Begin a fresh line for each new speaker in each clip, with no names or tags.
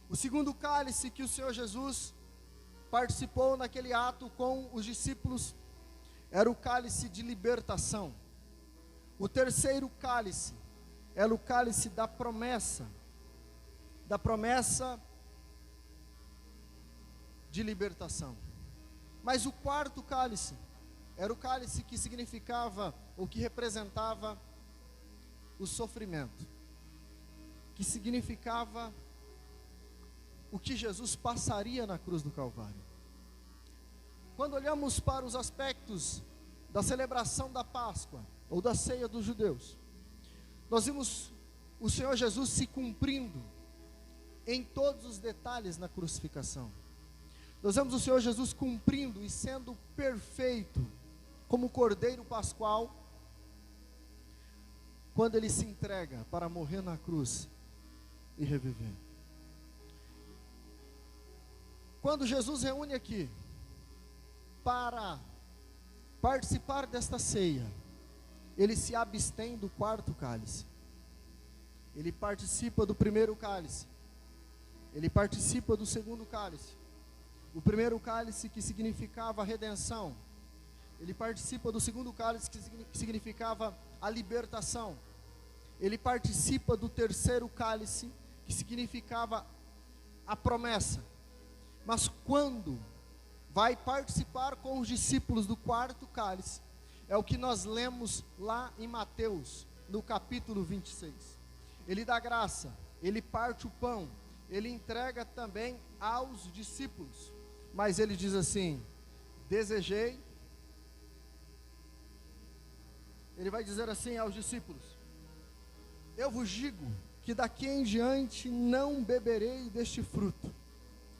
O segundo cálice que o Senhor Jesus participou naquele ato com os discípulos era o cálice de libertação. O terceiro cálice era o cálice da promessa de libertação. Mas o quarto cálice era o cálice que significava, ou que representava o sofrimento, que significava o que Jesus passaria na cruz do Calvário. Quando olhamos para os aspectos da celebração da Páscoa, ou da ceia dos judeus, nós vimos o Senhor Jesus se cumprindo em todos os detalhes na crucificação. Nós vemos o Senhor Jesus cumprindo e sendo perfeito, como Cordeiro Pascual, quando Ele se entrega para morrer na cruz e reviver. Quando Jesus reúne aqui para participar desta ceia, Ele se abstém do quarto cálice. Ele participa do primeiro cálice. Ele participa do segundo cálice. O primeiro cálice que significava a redenção. Ele participa do segundo cálice que significava a libertação. Ele participa do terceiro cálice que significava a promessa. Mas quando vai participar com os discípulos do quarto cálice, é o que nós lemos lá em Mateus, no capítulo 26. Ele dá graça, ele parte o pão, ele entrega também aos discípulos. Mas ele diz assim: desejei. Ele vai dizer assim aos discípulos: eu vos digo que daqui em diante não beberei deste fruto,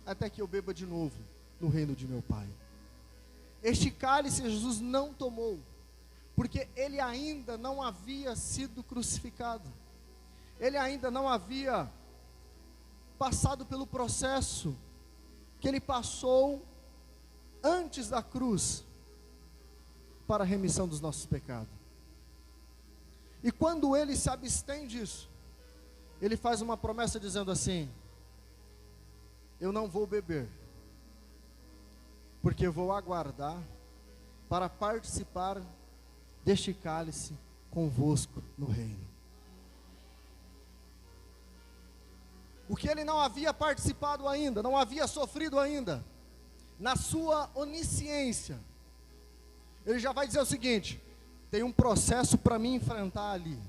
até que eu beba de novo no reino de meu Pai. Este cálice Jesus não tomou, porque ele ainda não havia sido crucificado. Ele ainda não havia passado pelo processo que ele passou antes da cruz para a remissão dos nossos pecados. E quando ele se abstém disso, ele faz uma promessa dizendo assim: eu não vou beber, porque eu vou aguardar para participar deste cálice convosco no reino. O que ele não havia participado ainda, não havia sofrido ainda, na sua onisciência, ele já vai dizer o seguinte: tem um processo para me enfrentar ali,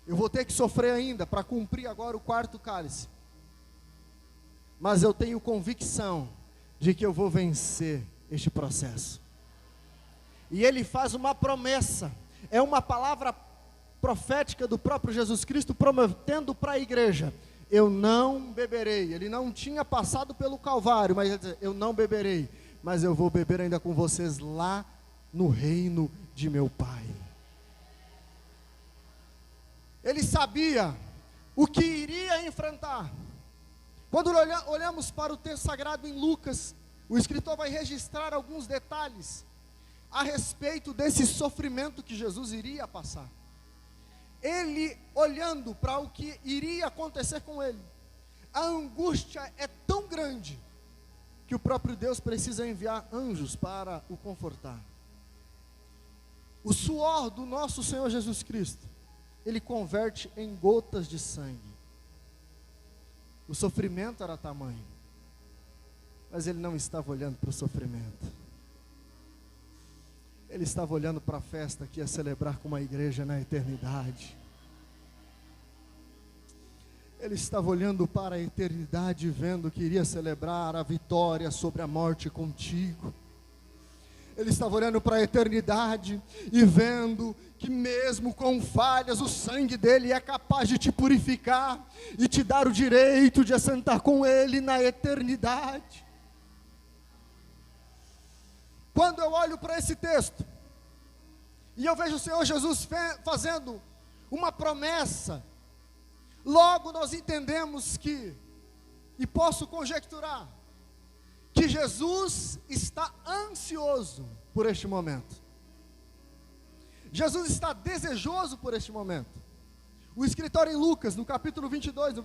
eu vou ter que sofrer ainda para cumprir agora o quarto cálice, mas eu tenho convicção de que eu vou vencer este processo. E ele faz uma promessa, é uma palavra profética do próprio Jesus Cristo, prometendo para a igreja: eu não beberei. Ele não tinha passado pelo Calvário, mas ele diz: eu não beberei, mas eu vou beber ainda com vocês lá no reino de meu Pai. Ele sabia o que iria enfrentar. Quando olhamos para o texto sagrado em Lucas, o escritor vai registrar alguns detalhes a respeito desse sofrimento que Jesus iria passar. Ele olhando para o que iria acontecer com ele, a angústia é tão grande que o próprio Deus precisa enviar anjos para o confortar. O suor do nosso Senhor Jesus Cristo, ele converte em gotas de sangue. O sofrimento era tamanho, mas ele não estava olhando para o sofrimento. Ele estava olhando para a festa que ia celebrar com uma igreja na eternidade. Ele estava olhando para a eternidade, vendo que iria celebrar a vitória sobre a morte contigo. Ele estava olhando para a eternidade e vendo que mesmo com falhas, o sangue dele é capaz de te purificar e te dar o direito de assentar com ele na eternidade. Quando eu olho para esse texto, e eu vejo o Senhor Jesus fazendo uma promessa, logo nós entendemos que, e posso conjecturar, que Jesus está ansioso por este momento. Jesus está desejoso por este momento. O escritor em Lucas, no capítulo 22, no